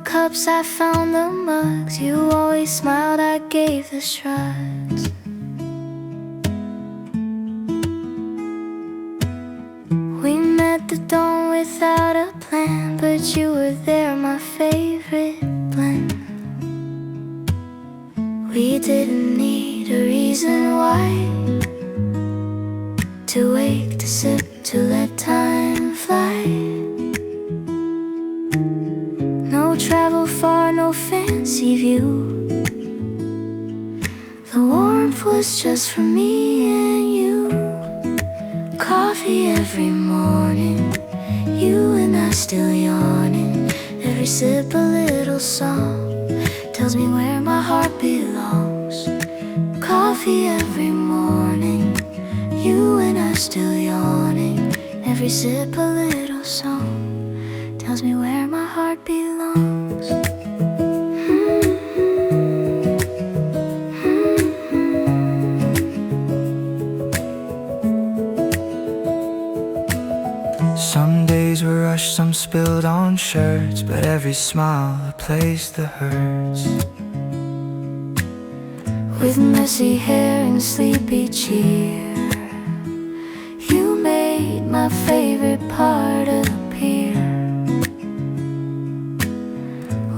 cups, I found the mugs. You always smiled, I gave the shrugs. We met the dawn without a plan, but you were there, my favorite blend. We didn't need a reason why, to wake, to sip, to let time fly. No travel far, no fancy view. The warmth was just for me and you. Coffee every morning, you and I still yawning. Every sip a little song, tells me where my heart belongs. Coffee every morning, you and I still yawning. Every sip a little song, tells me where my heart belongs. Some days were rushed, some spilled on shirts, but every smile replaced the hurts. With messy hair and sleepy cheer, you made my favorite part appear.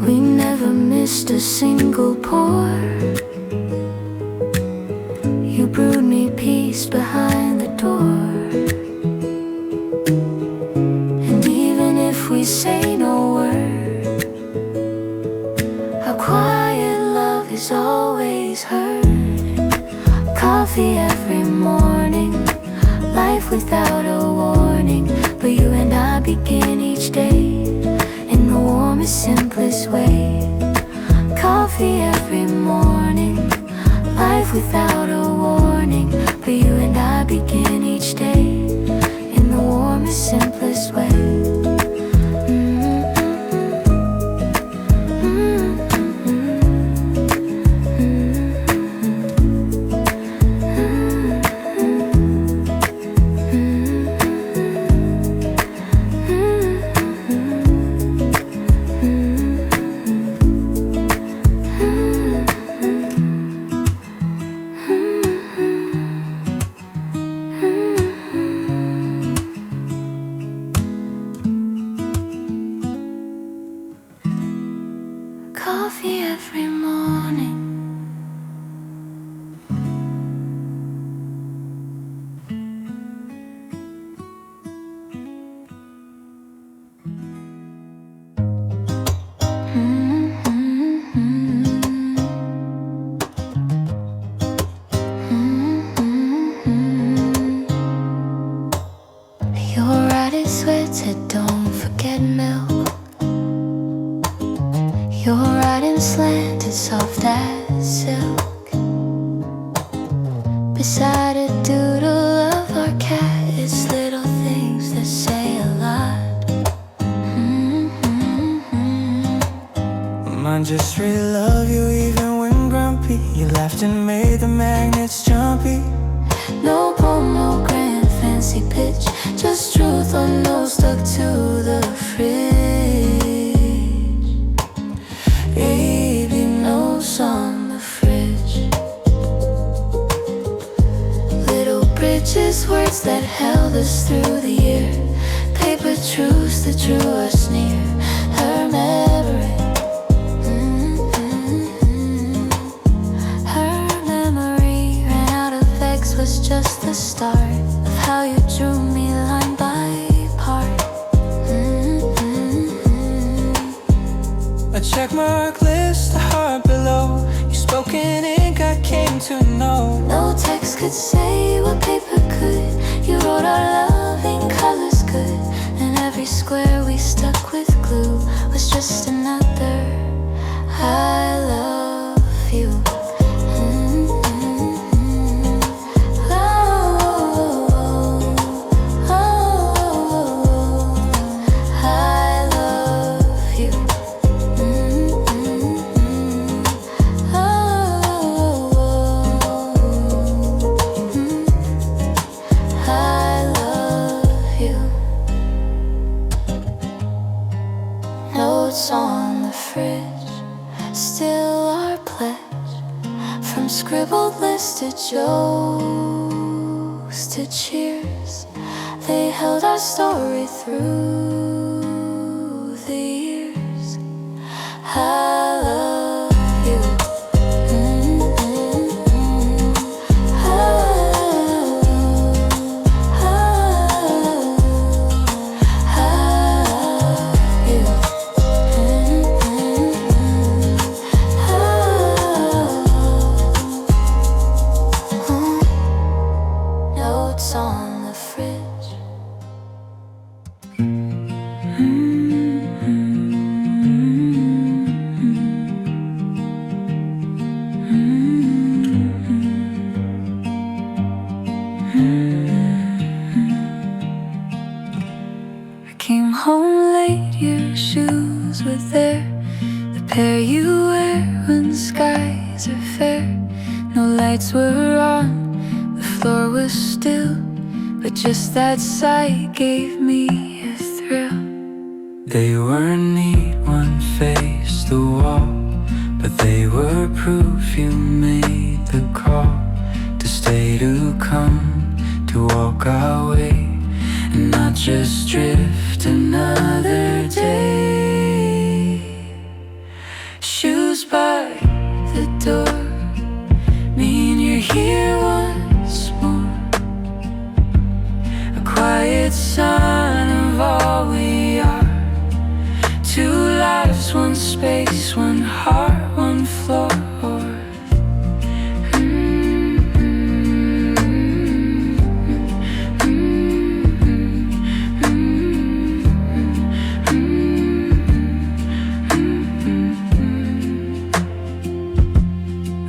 We never missed a single pour. You brewed me peace behind the door. And even if we say no word, our quiet love is always heard. Coffee every morning, life without a warning. But you and I begin each day in the warmest, simplest way. Coffee every morning, life without a warning. But you and I begin each day in the warmest, simplest way. Coffee every morning. You're right, it sweats, don't forget milk. You're right and slanted, soft as silk. Beside a doodle of our cat, it's little things that say a lot. I just really love you even when grumpy. You laughed and made the magnets jumpy. No poem, no grand fancy pitch, just truth on nose stuck to the fridge. Baby, notes on the fridge. Little bridges, words that held us through the year. Paper truths that drew us near. Her memory, her memory ran out of X, was just the start of how you drew me line by part. A checkmark list, a heart below. You spoke in ink, I came to know. No text could say what paper could. You wrote our love in colors good, and every square we stuck with glue was just another I love you. I love you. pledge. From scribbled lists to jokes to cheers, they held our story through the years. I love you. Notes on the fridge. I came home late, your shoes were there, the pair you wear when skies are fair. No lights were on, the floor was still, but just that sight gave me a thrill. They were neat, one faced the wall, but they were proof you made the call. To stay, to come, to walk our way, and not just drift another day. Shoes by the door mean you're here once more. A quiet sign of all we are. Two lives, one space, one heart, one floor.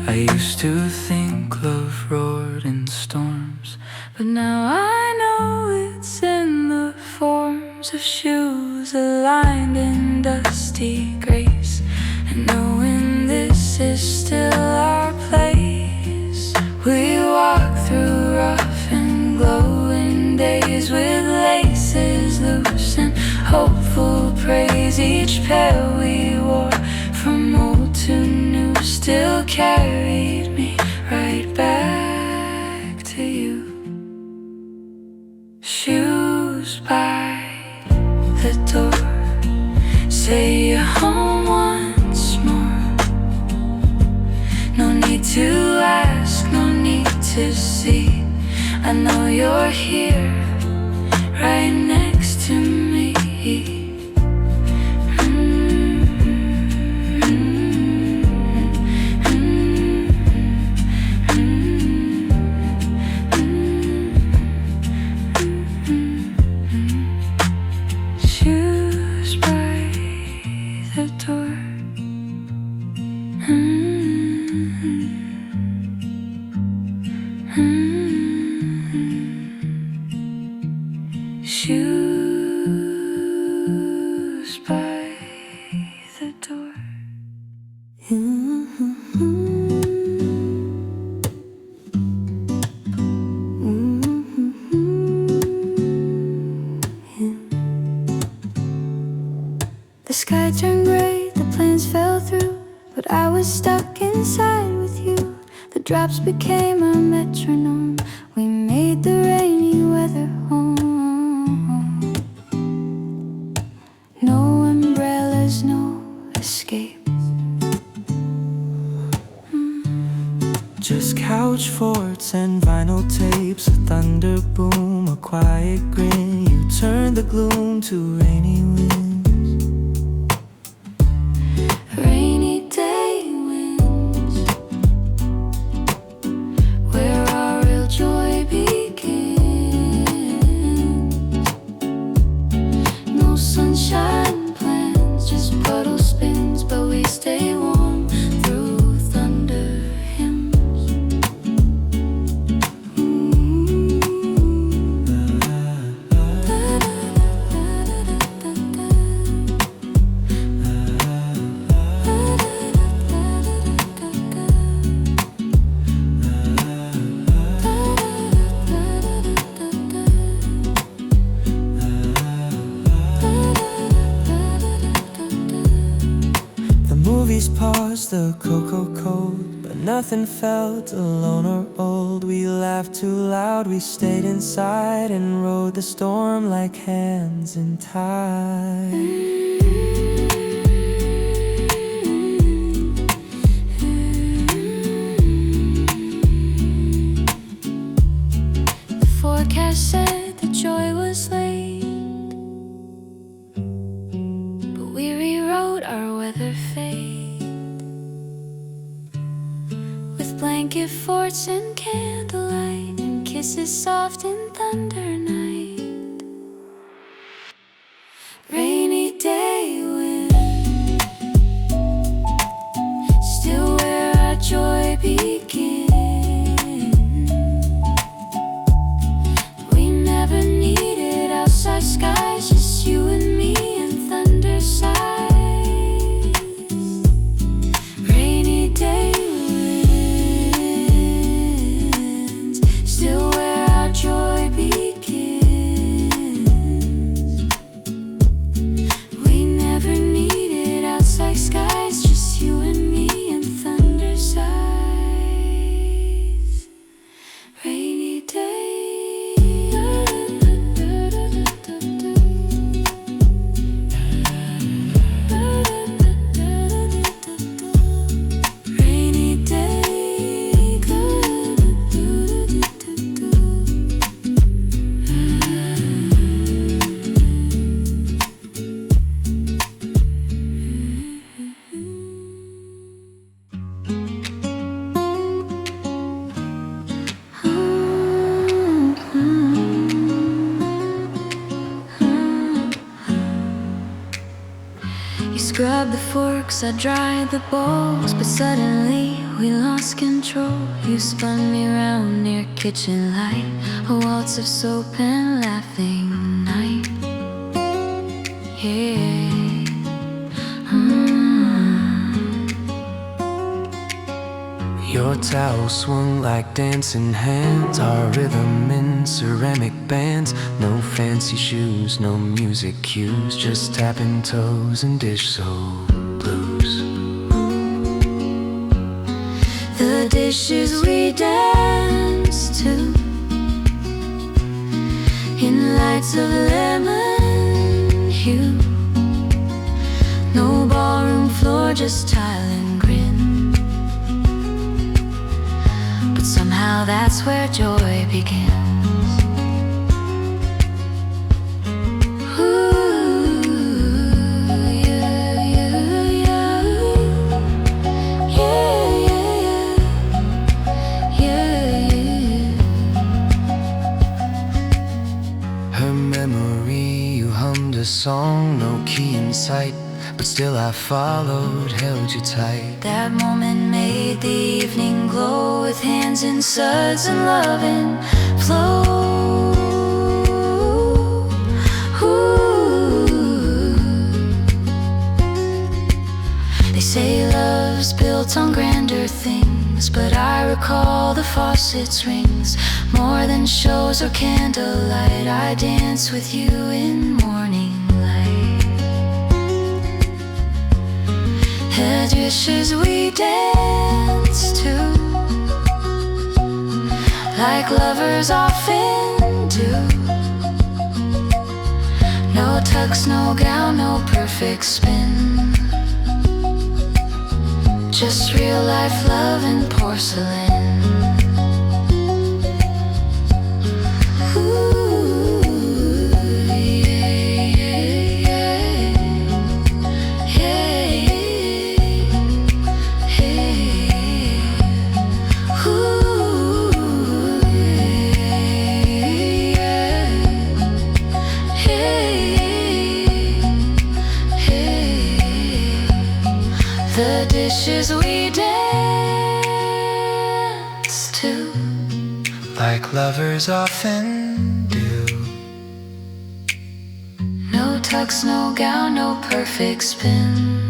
I used to think love roared in storms, but now I know it's in the forms of shoes aligned in dusty grace, and knowing this is still our place. We walk through rough and glowing days with laces loose and hopeful praise. Each pair we wore, from old to new, still carried me right back to you. Shoes by the door say you're home once more. No need to ask, no need to see. I know you're here, right next to me. Shoes by the door. Shoes by the door. The sky turned gray, the planes fell through, but I was stuck inside with you. The drops became our metronome. We made the rainy weather home. No umbrellas, no escape. Just couch forts and vinyl tapes, a thunder boom, a quiet grin. You turned the gloom to rainy winds. Rainy day winds, where our real joy begins. No sunshine plans, just puddle spins, but we stay warm through thunder hymns. the cocoa cold, but nothing felt alone or old. We laughed too loud, we stayed inside and rode the storm like hands in tide. Forecast said the joy was late, but we rewrote our weather fate with blanket forts and candlelight and kisses soft in thunder night. Rainy day wind, still where our joy begins. Skies, just you and me and thunder sighs. Rainy day winds, still where our joy begins. We never needed outside skies, just you and me and thunder sighs. Rainy day. Scrubbed the forks, I dried the bowls, but suddenly we lost control. You spun me round near kitchen light, a waltz of soap and laughing night. Yeah. Your towel swung like dancing hands, our rhythm in ceramic bands. No fancy shoes, no music cues, just tapping toes and dish soap blues. The dishes we danced to in lights of lemon hue. No ballroom floor, just tile and grin. But somehow that's where joy begins. A song, no key in sight, but still I followed, held you tight. That moment made the evening glow with hands in suds and love in flow. Ooh. They say love's built on grander things, but I recall the faucet's rings. More than shows or candlelight, I dance with you in morning light. The dishes we dance to, like lovers often do. No tux, no gown, no perfect spin, just real life love and porcelain. The dishes we dance to, like lovers often do. No tux, no gown, no perfect spin,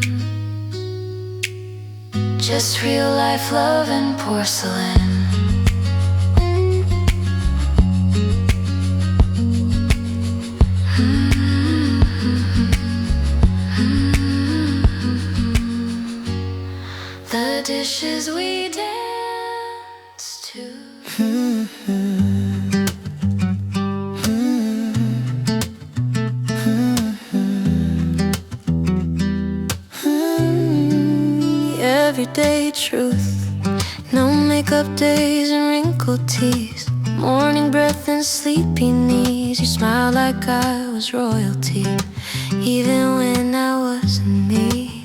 just real life love and porcelain. The dishes we dance to. Everyday truth, no makeup days and wrinkled teeth, morning breath and sleepy knees. You smiled like I was royalty, even when I wasn't me.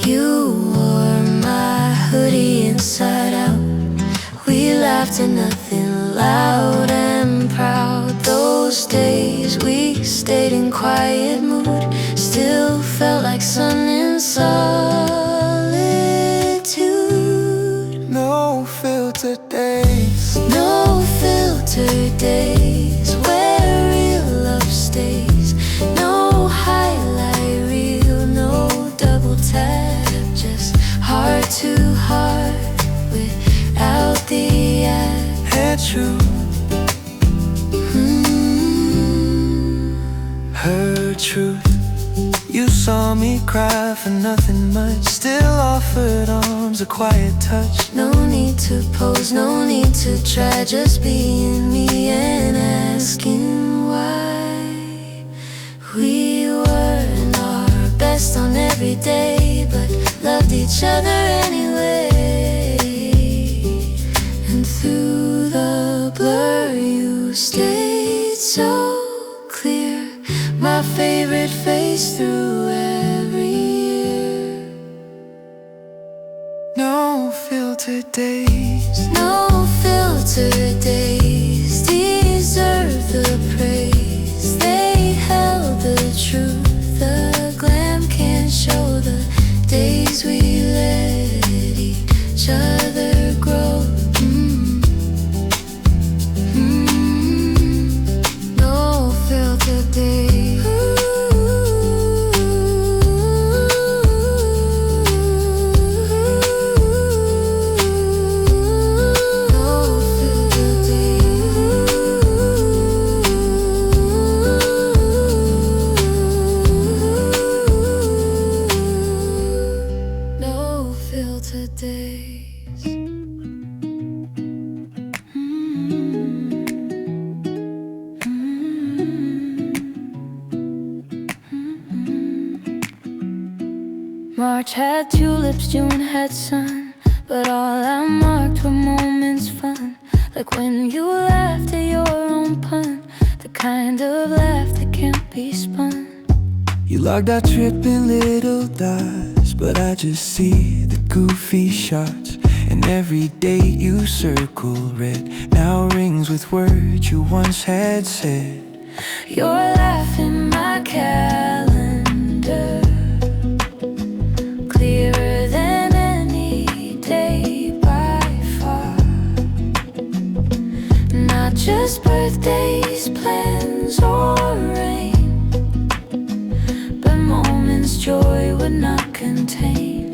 You wore my hoodie inside out. We laughed at nothing, loud and proud. Those days we stayed in quiet mood, still felt like sun in solitude. No filter days, no filter days, where real love stays. No highlight reel, no double tap, just heart to heart without the ad. had truth, her truth. You saw me cry for nothing much, still offered arms, a quiet touch. No need to pose, no need to try, just being me and asking why. We weren't our best on every day, but loved each other anyway. And through the blur you stayed so clear, my favorite face through every year. No filter days, no filter days deserve the praise. They held the truth, the glam can't show the days we let each other grow. No filter days. March had tulips, June had sun, but all I marked were moments fun. Like when you laughed at your own pun, the kind of laugh that can't be spun. you logged our trip in little dots, but I just see the goofy shots. And every date you circle red now rings with words you once had said. Your laugh in my calendar, clearer than any day by far. Not just birthdays, plans, or rain, but moments joy would not contain.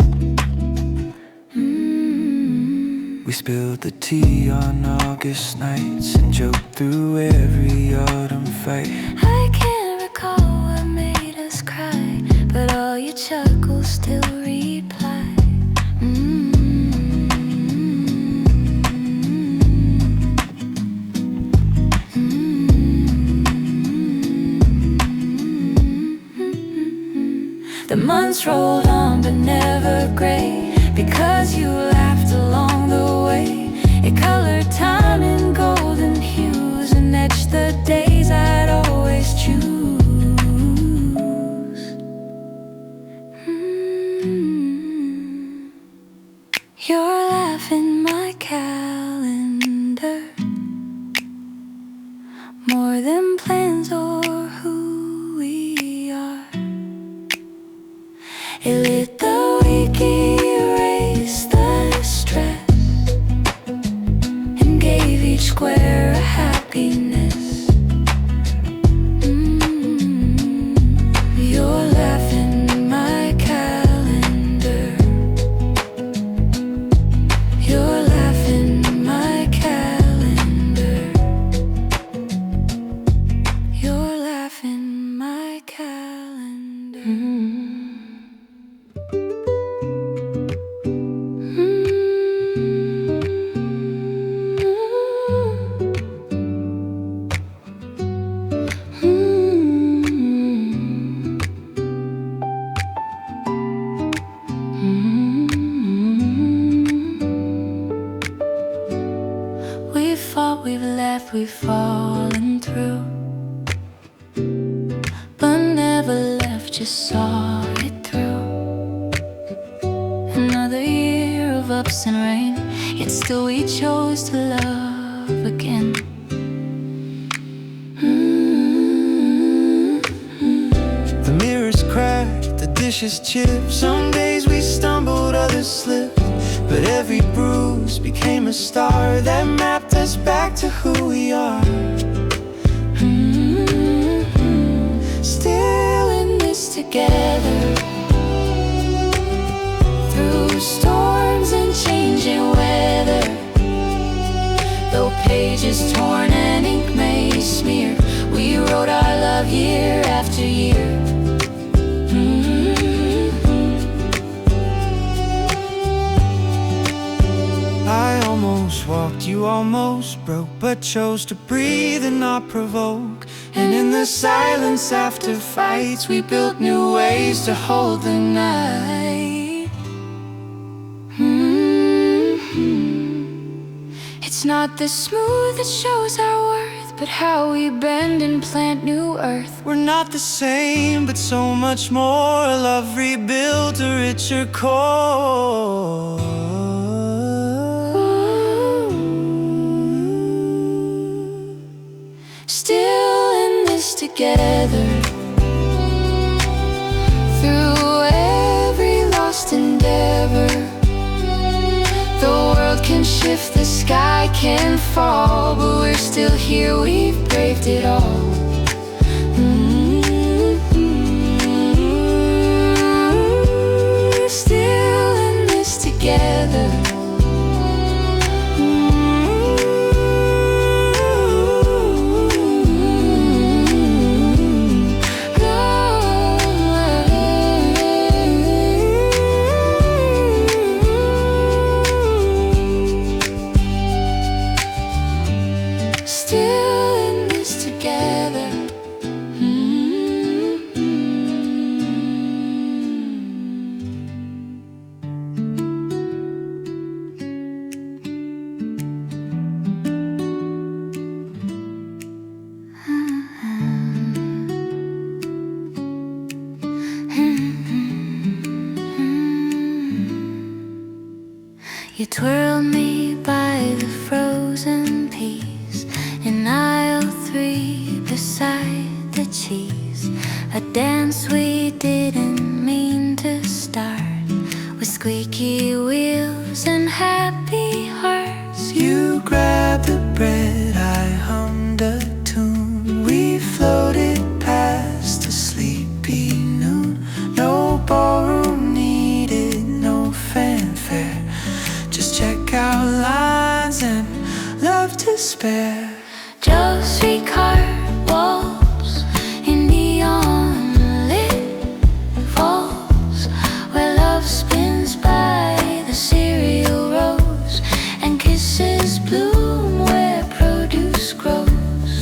We spilled the tea on August nights and joked through every autumn fight. I can't recall what made us cry, but all your chuckles still reply. The months rolled on but never gray, because you laughed along the way. It colored time in golden hues and etched the days I'd always choose. Your laugh in my calendar, more than plans or who we are. It lit the week, erased the stress, and gave each square a happiness. Your laugh in my calendar, your laugh in my calendar, your laugh in my calendar. we've laughed, we've fallen through, but never left, just saw it through. Another year of ups and rain, yet still we chose to love again. The mirrors cracked, the dishes chipped. Some days we stumbled, others slipped, but every bruise became a star that mapped us back to who we are. Still in this together, through storms and changing weather. Though pages torn and ink may smear, we wrote our love year after year. I almost walked, you almost broke, but chose to breathe and not provoke. And in the silence after fights, we built new ways to hold the night. It's not the smooth that shows our worth, but how we bend and plant new earth. We're not the same, but so much more. Love rebuilt a richer core. Still in this together, through every lost endeavor. The world can shift, the sky can fall, but we're still here, we've braved it all. Still in this together. Still in this together. You twirled me by the frozen peas in aisle 3 beside the cheese. A dance we didn't mean to start, with squeaky wheels and happy hearts. You grabbed the bread, I hummed a tune. We floated past a sleepy noon. No ballroom needed, no fanfare, just check out lines and love to spare. Joe's streetcar waltz in neon lit vaults, where love spins by the cereal rows, and kisses bloom where produce grows.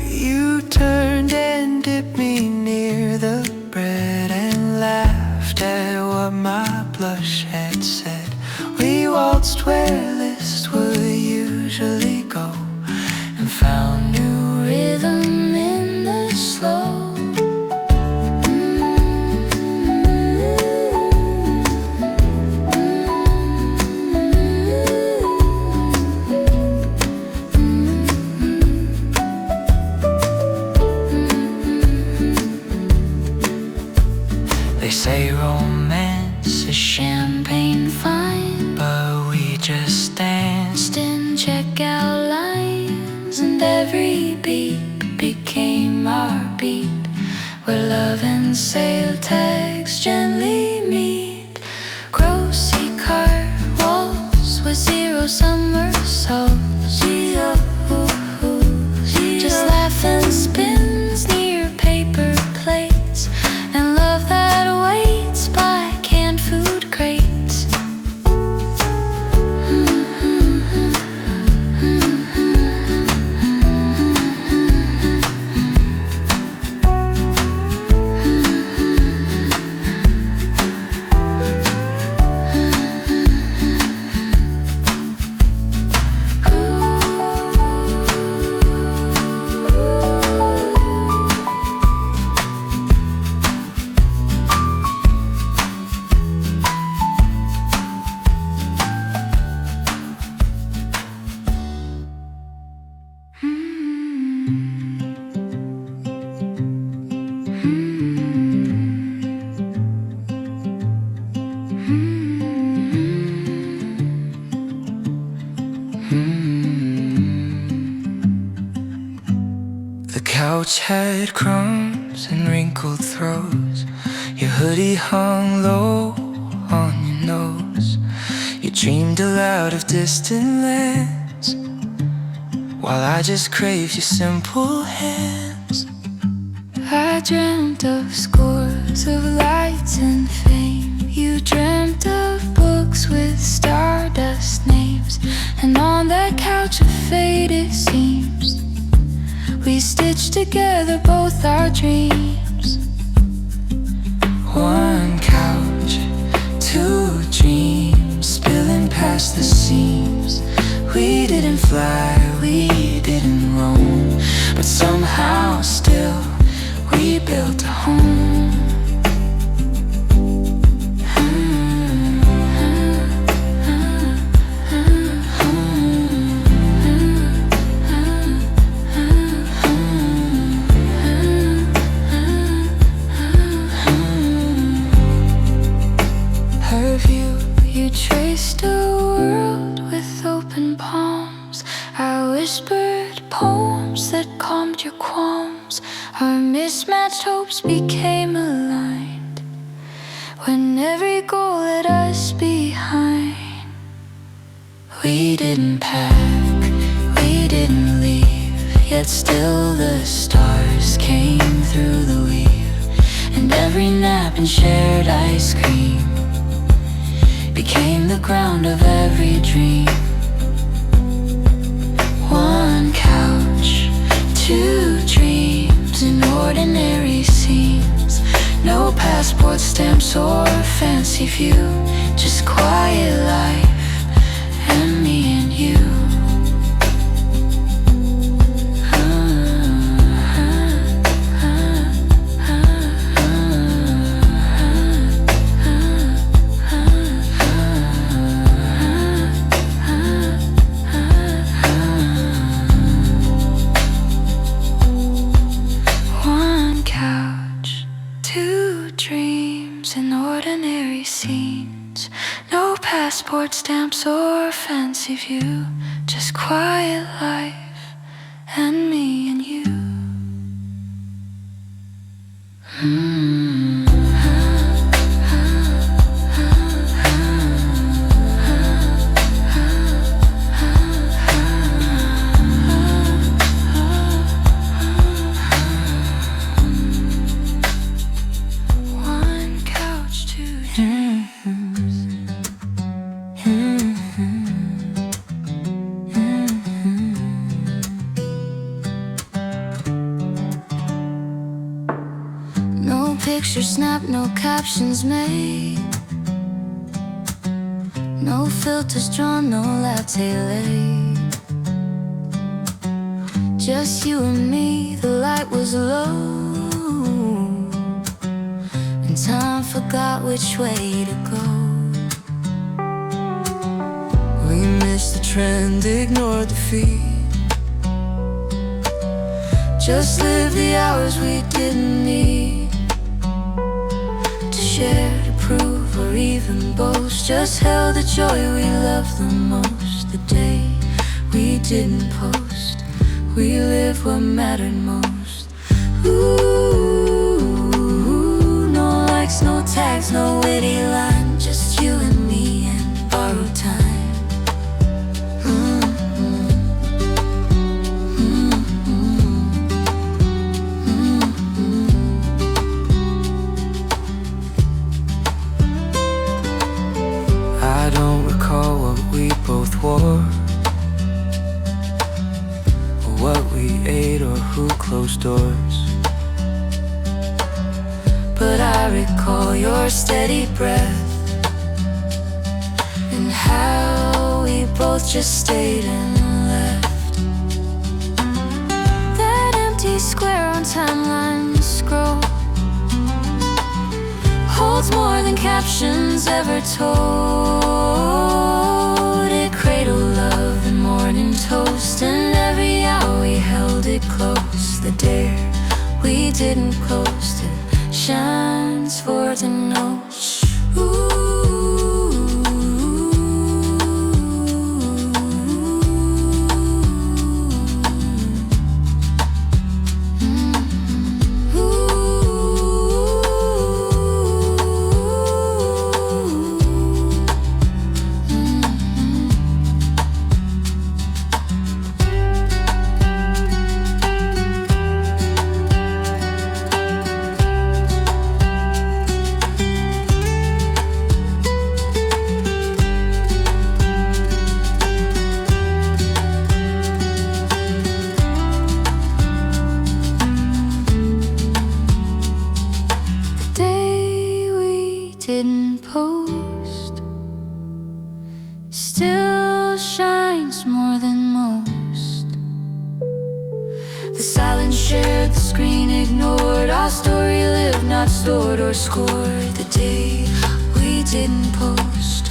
You turned and dipped me near the bread and laughed at what my blush had said. We waltzed where lists would usually go, and found new rhythm in the slow. They say romance is champagne fine, But we just danced. in checkout lines, and every beat became our beat, where love and sale tags gently meet. Grossy car waltz with 0 somersaults. Just laugh and spins near paper plates, and love that waits by canned food crates. couch had crumbs and wrinkled throws. Your hoodie hung low on your nose. You dreamed aloud of distant lands, while I just craved your simple hands. I dreamt of scores of lights and fame. You dreamt of books with stardust names. And on that couch of faded seams, we stitched together both our dreams. One couch, two dreams, spilling past the seams. We didn't fly, we didn't roam, but somehow still we built a home. Her view, you traced a world with open palms. I whispered poems that calmed your qualms. Our mismatched hopes became aligned when every goal led us behind. We didn't pack, we didn't leave, yet still the stars came through the weave. And every nap and shared ice cream became the ground of every dream. One couch, two dreams in ordinary scenes. No passport stamps or fancy view, just quiet life and me and you. One couch, two dreams in ordinary scenes. No passport stamps or fancy view, just quiet life and me and you. One couch, two dreams. No picture snapped, no captions made, no filters drawn, no latte laid. Just you and me, the light was low, and time forgot which way to go. We missed the trend, ignored the feed, Just lived the hours we didn't need to share, to prove, or even boast. Just held the joy we loved the most. The day we didn't post, we lived what mattered most. Ooh, no likes, no tags, no witty line, just you and me and borrowed time. I don't recall what we both wore, or what we ate, or who closed doors. But I recall your steady breath, and how we both just stayed and left. That empty square on timeline's scroll holds more than captions ever told. It cradled love and morning toast, and every hour we held it close. The dare we didn't post, it shines for the notes. stored or scored the day we didn't post.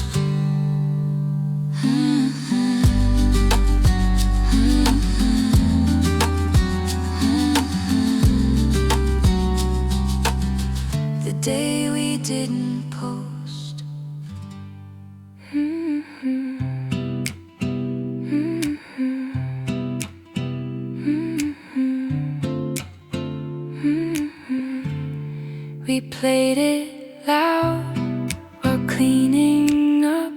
The day we didn't post. We played it loud while cleaning up.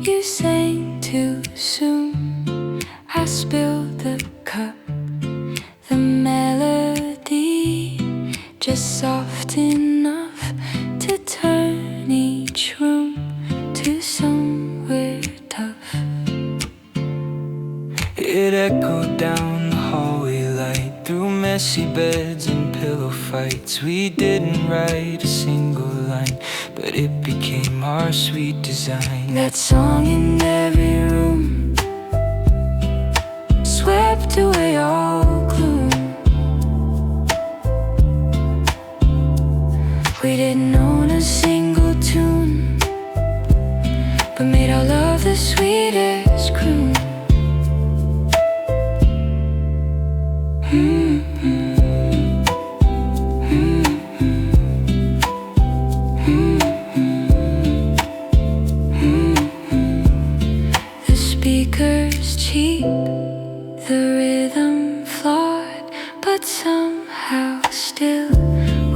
You sang too soon. I spilled the cup. The melody just soft enough to turn each room to somewhere tough. It echoed down the hallway light, through messy beds and pillow fights. We didn't write a single line, but it became our sweet design. That song in every room swept away all gloom. We didn't own a single tune, but made our love the sweetest croon. The speaker's cheap, the rhythm flawed, but somehow still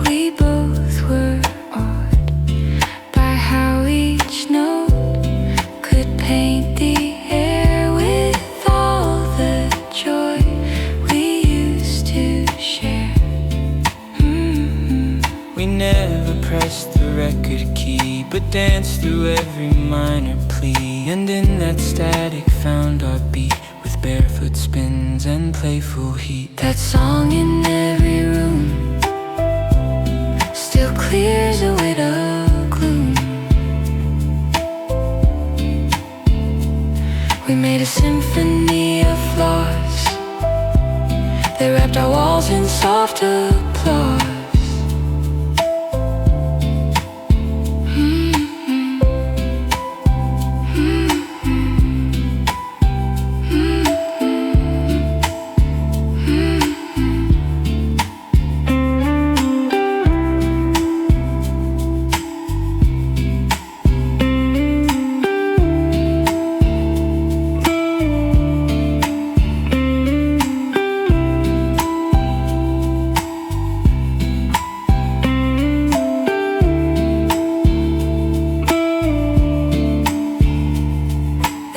we both were awed by how each note could paint the air with all the joy we used to share. We never pressed the record key, but danced through every minor plea. And in that static found our beat, with barefoot spins and playful heat. That song in every room still clears away the gloom. We made a symphony of flaws that wrapped our walls in soft applause.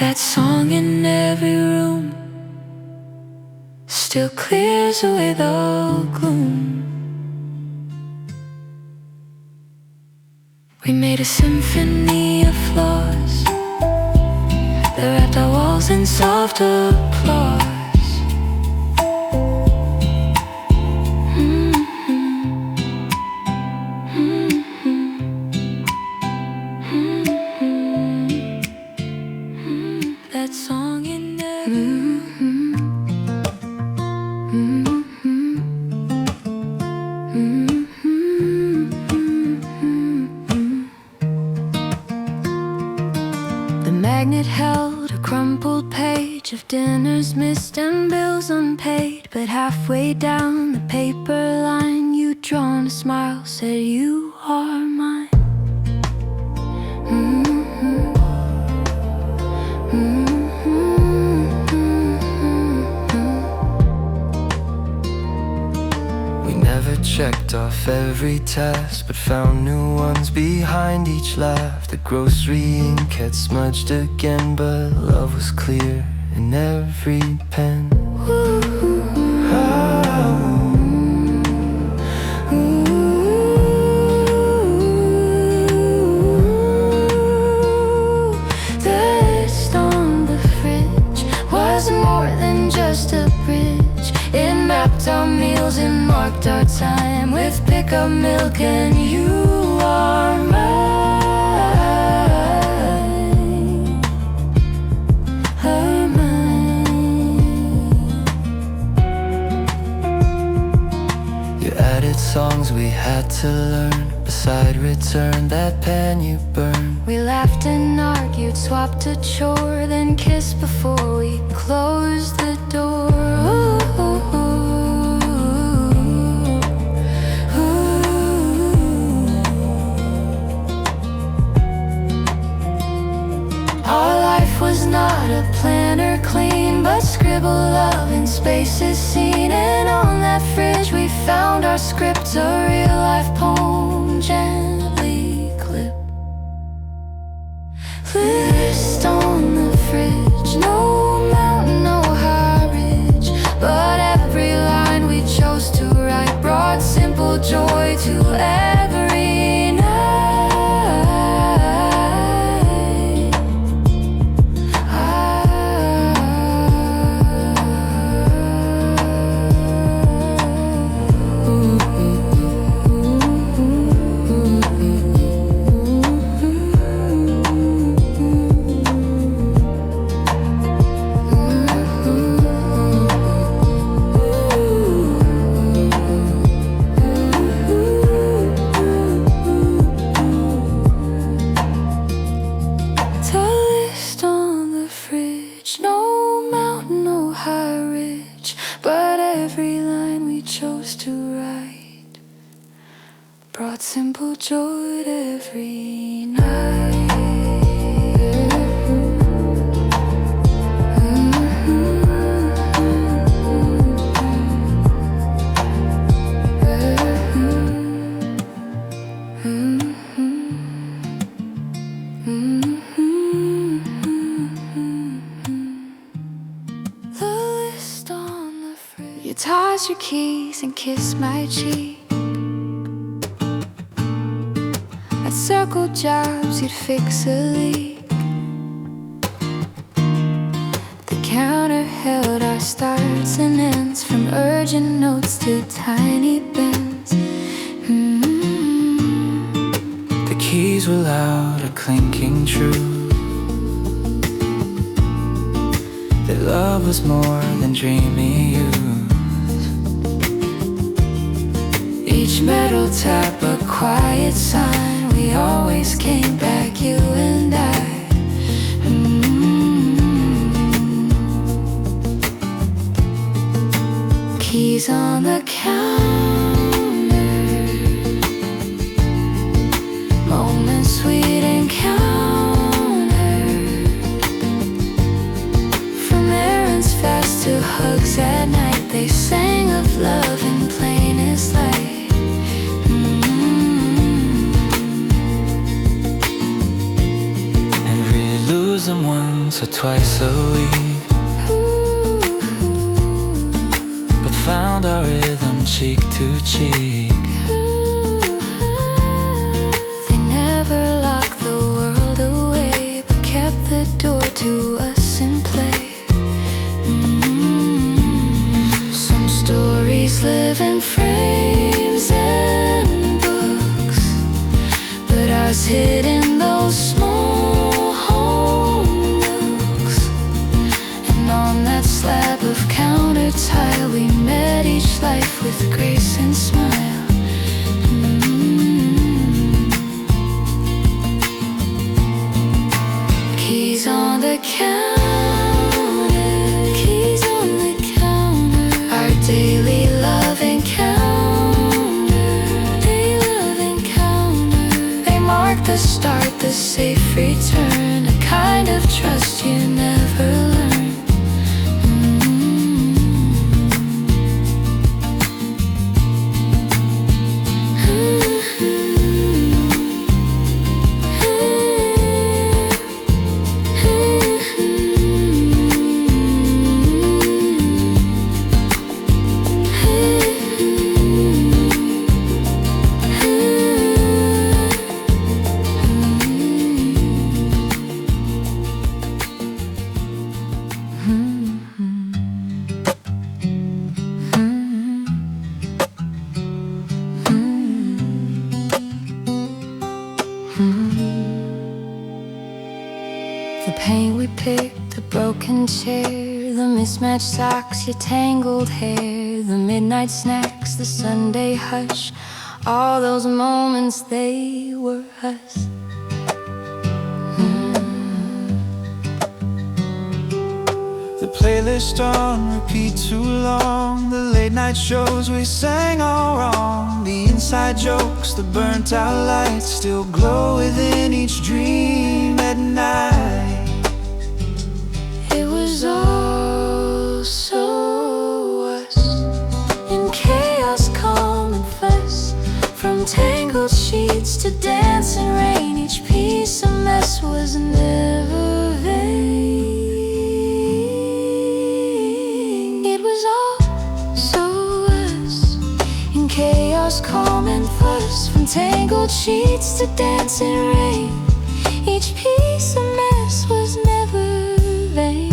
That song in every room still clears away the gloom. We made a symphony of flaws that wrapped our walls in soft applause. That song in every The magnet held a crumpled page of dinners missed and bills unpaid. But halfway down the paper line, you'd drawn a smile, said you are mine. Checked off every task, but found new ones behind each laugh. The grocery ink had smudged again, but love was clear in every pen. The list on the fridge was more than just a bridge. It mapped our meals and marked our time with pickup milk, and you are mine, are mine. You added recorded songs we had to learn. Beside return, that pen you burned. We laughed and argued, swapped a chore, then kissed before we closed the door. Ooh, ooh, ooh. Our life was not a plan or clean, but scribble love in spaces seen. And on that fridge we found our script, a real life poem gently clipped. List on the fridge, no mountain, no high ridge, but every line we chose to write brought simple joy to every night. Brought simple joy every night. The list on the fridge. You toss your keys and kiss my cheek. At circle jobs, you'd fix a leak. The counter held our starts and ends, from urgent notes to tiny bends. The keys were loud, a clinking true. That love was more than dreamy youth. Each metal tap a quiet sign. We always came back, you and I. Keys on the counter, moments we'd encounter. From errands fast to hugs at night, they sang of love in plainest light. Them once or twice a week, but found our rhythm cheek to cheek. They never locked the world away, but kept the door to us in play. Some stories live in frames and books, but ours hid in those small home nooks. And on that slab of counter tile, we met each life with grace and smile. Keys on the counter, keys on the counter. Our daily love encounter, daily love encounter. They mark the start, the safe return, a kind of trust you never learn. The paint we picked, the broken chair, the mismatched socks, your tangled hair, the midnight snacks, the Sunday hush, all those moments, they were us. The playlist on repeat too long, the late night shows we sang all wrong, the inside jokes, the burnt out lights still glow within each dream at night. It was all so us, in chaos, calm and fuss, from tangled sheets to dancing rain, each piece a mess was never vain. It was all so us, in chaos, calm and fuss, from tangled sheets to dancing rain, each piece a mess was never vain.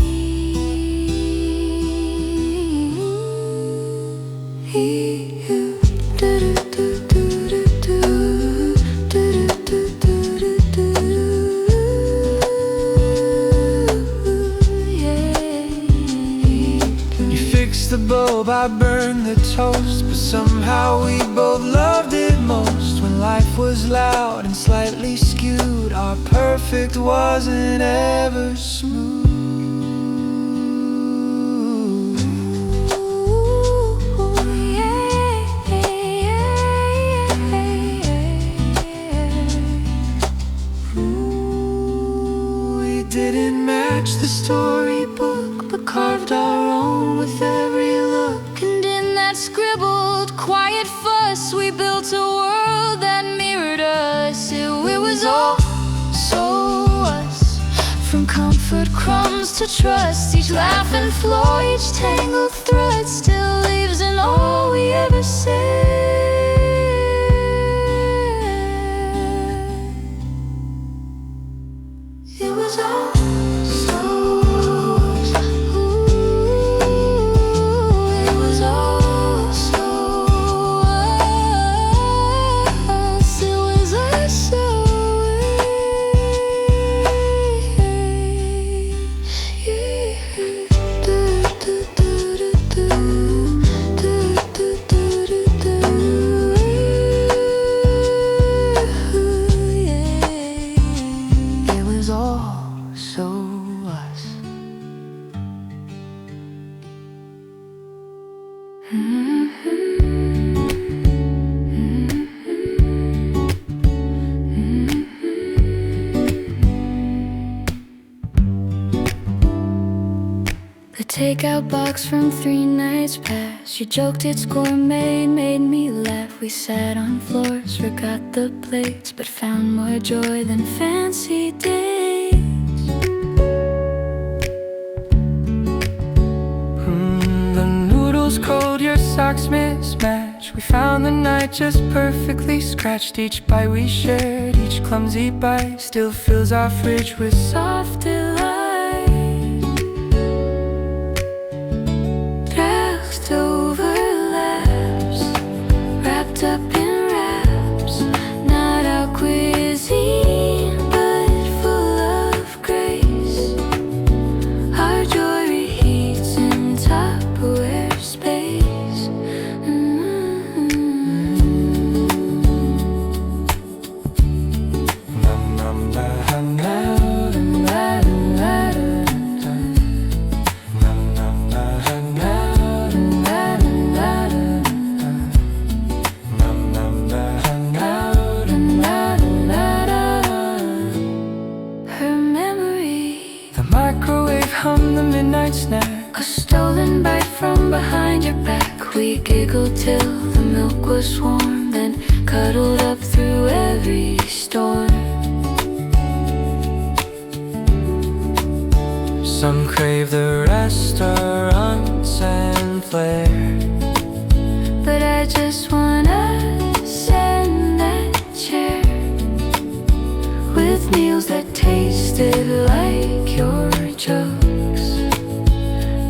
The bulb, I burned the toast, but somehow we both loved it most. When life was loud and slightly skewed, our perfect wasn't ever smooth. We didn't match the storybook, but carved our own with every look. And in that scribbled, quiet fuss, we built a world that mirrored us. It was all so us, from comfort crumbs to trust. Each laugh and flaw, each tangled thread still lives in all we ever said. It was all so us. It was all so us. It was us so It was all so us. The takeout box from 3 nights past, you joked it's gourmet, made me laugh. We sat on floors, forgot the plates, but found more joy than fancy days. The noodles cold, your socks mismatched. We found the night just perfectly scratched. Each bite we shared, each clumsy bite still fills our fridge with soft delight. Draft overlaps, wrapped up in wraps, not our cuisine, but full of grace. Our joy reheats in Tupperware space. Her memory, The microwave hummed the midnight snack. a stolen bite from behind your back. We giggled till the milk was warm, then cuddled up through every storm. Some crave the restaurants and flair, But I just wanna sit in that chair, with meals that tasted like your jokes,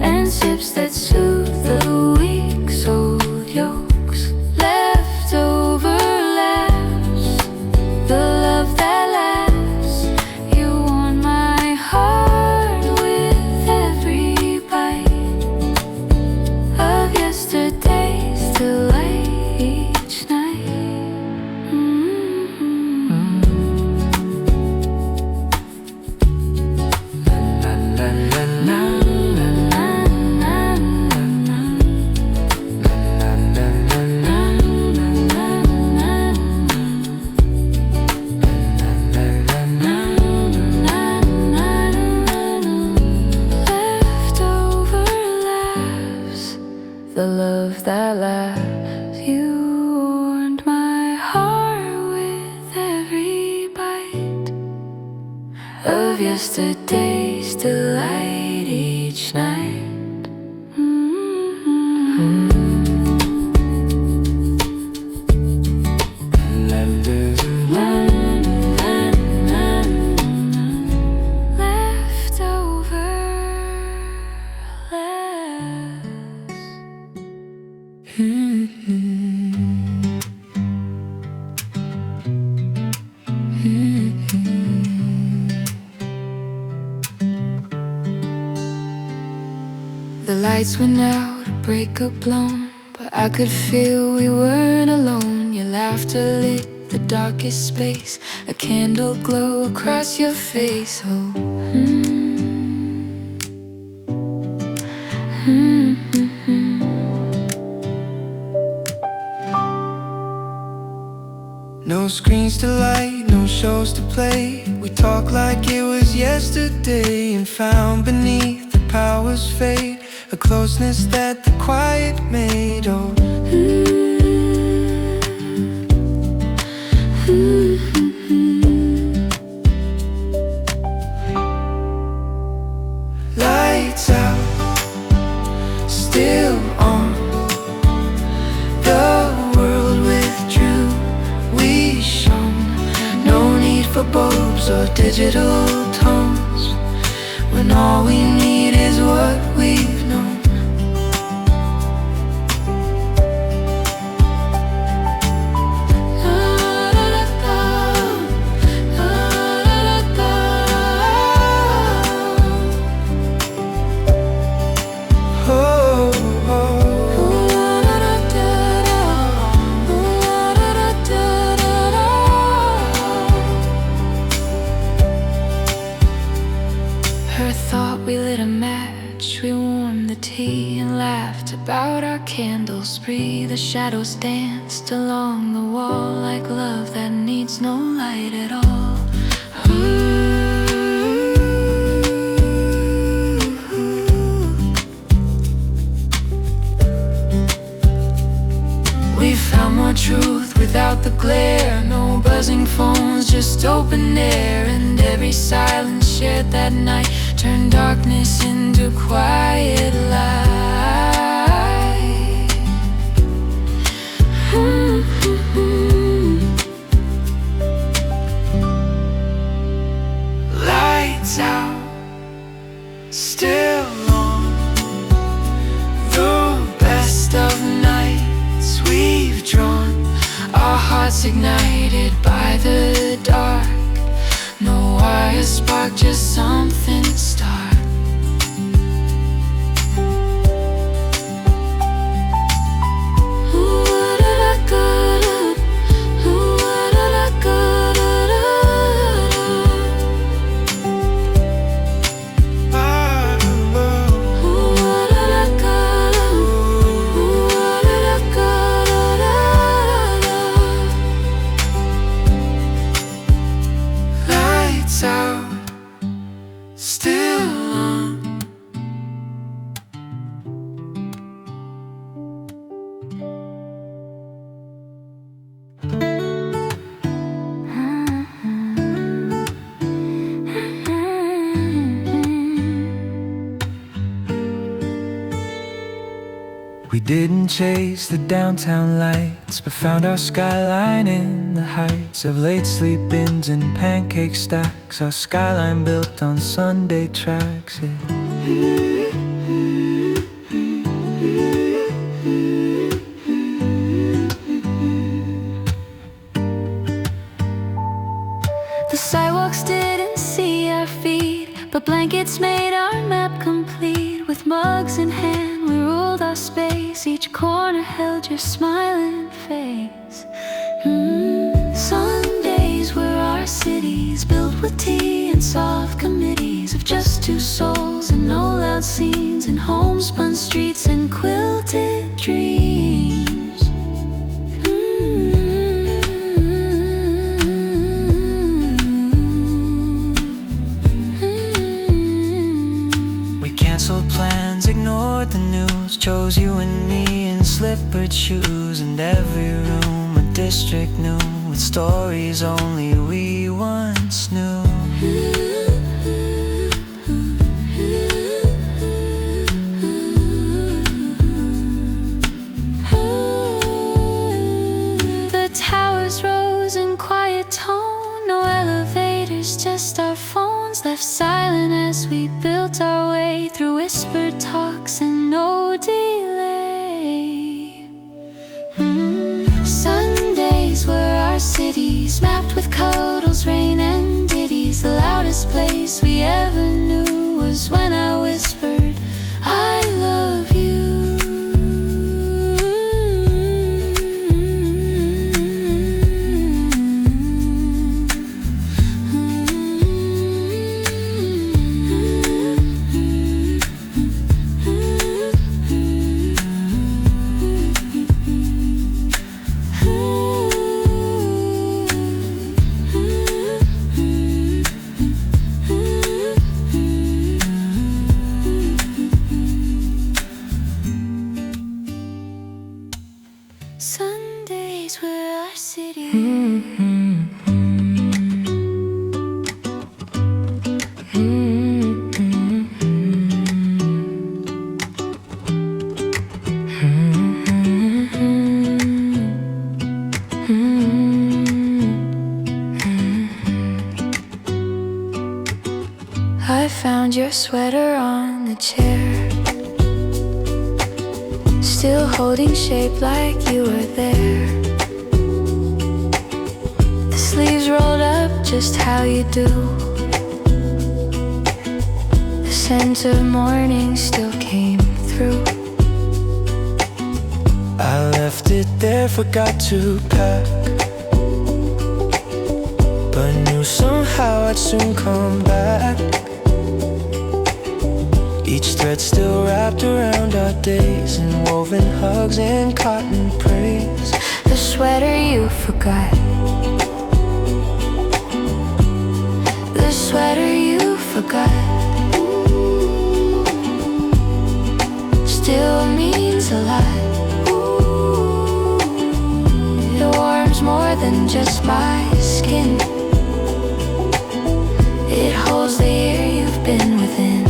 and sips that soothe the week's old yolks. Leftover laughs, the love that lasts. You warm my heart with every bite of yesterday. yesterday's delight each night. The lights went out, a breakup blown, but I could feel we weren't alone. Your laughter lit the darkest space, a candle glow across your face. Oh, No screens to light, no shows to play. We talked like it was yesterday, and found beneath the power's fade a closeness that the quiet made. Oh, lights out, still on. The world withdrew, we shone. No need for bulbs or digital tones, when all we need is what we've known. her thought, we lit a match, we warmed the tea and laughed about our candle spree. The shadows danced along the wall like love that needs no light at all. We found more truth without the glare. No buzzing phones, just open air. And every silence shared that night turned darkness into quiet light. Lights out, still on. The best of nights we've drawn, our hearts ignited by the dark. No wire spark, just something stark. We didn't chase the downtown lights, but found our skyline in the heights of late sleep-ins and pancake stacks. Our skyline built on Sunday tracks, yeah. The sidewalks didn't see our feet, but blankets made our map complete. With mugs in hand, we ruled our space. Each corner held your smiling face. Sundays were our cities, built with tea and soft committees of just two souls and no loud scenes, and homespun streets and quilted dreams. Canceled plans, ignored the news, chose you and me in slippered shoes. And every room a district new, with stories only we once knew. left silent as we built our way through whispered talks and no delay. Sundays were our cities, mapped with cuddles, rain and ditties. The loudest place we ever knew was when I whispered, I love you. Sundays were our city. I found your sweater on the chair, still holding shape like you were there. The sleeves rolled up just how you do. The scent of morning still came through. I left it there, forgot to pack, but knew somehow I'd soon come back. Each thread still wrapped around our days, and woven hugs and cotton praise. The sweater you forgot, the sweater you forgot, still means a lot. It warms more than just my skin. It holds the year you've been within.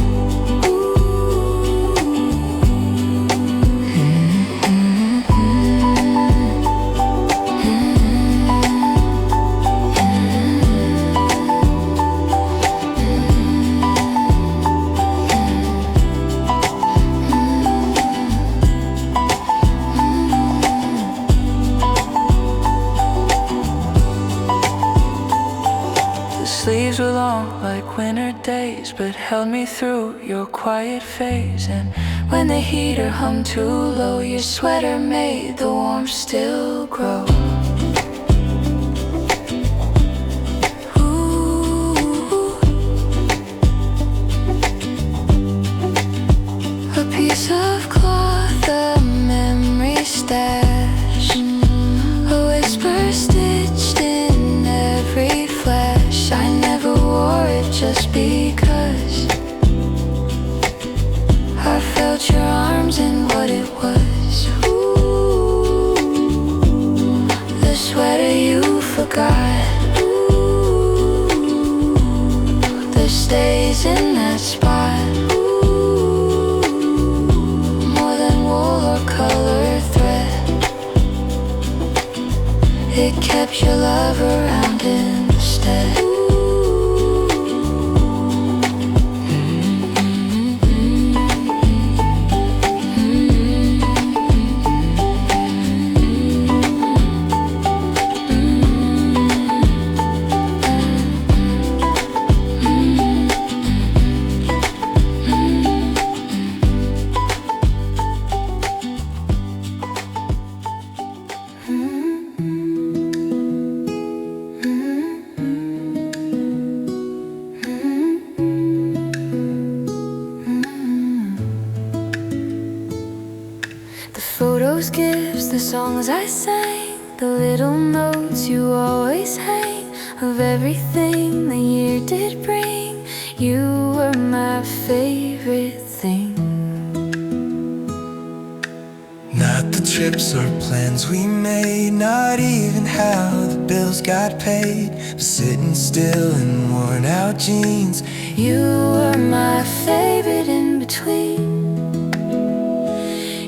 Sleeves were long like winter days, but held me through your quiet phase. And when the heater hummed too low, your sweater made the warmth still grow. Ooh, a piece of cloth, a memory stash, a whisper stitched in every flash. I never wore it just because I felt your arms and what it was. Ooh, the sweater you forgot. Ooh, the stays in that spot. Ooh, more than wool or color thread. It kept your love around instead. Photos, gifts, the songs I sang, the little notes you always hang, of everything the year did bring. You were my favorite thing. Not the trips or plans we made, not even how the bills got paid, but sitting still in worn out jeans. You were my favorite in between.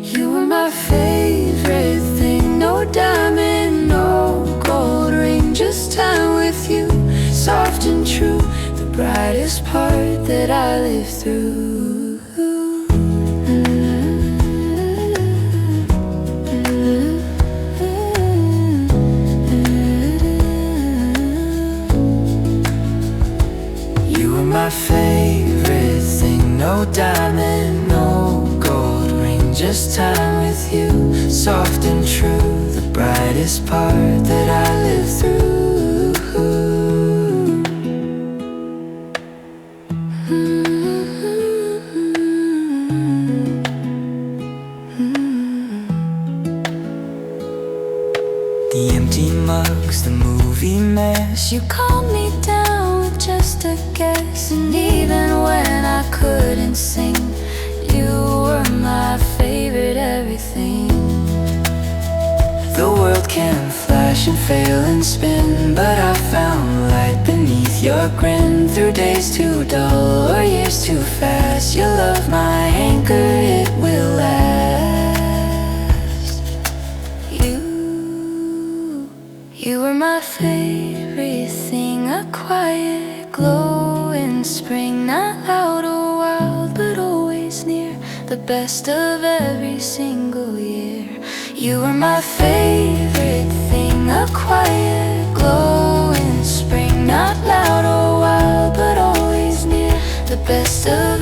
You were my favorite thing. No diamond, no gold ring, just time with you, soft and true, the brightest part that I lived through. You were my favorite thing, no diamond, no gold ring, just time with you, soft and true, the brightest part that I lived through. The empty mugs, the movie mess, You calmed me down with just a guess. And even when I couldn't sing, you were my favorite everything. the world can flash and fail and spin, but I found light beneath your grin. Through days too dull or years too fast, your love my anchor, it will last. You were my favorite thing, a quiet glow in spring, not loud or wild, but always near, the best of every single year. You were my favorite thing, a quiet glow in spring, not loud or wild, but always near, the best of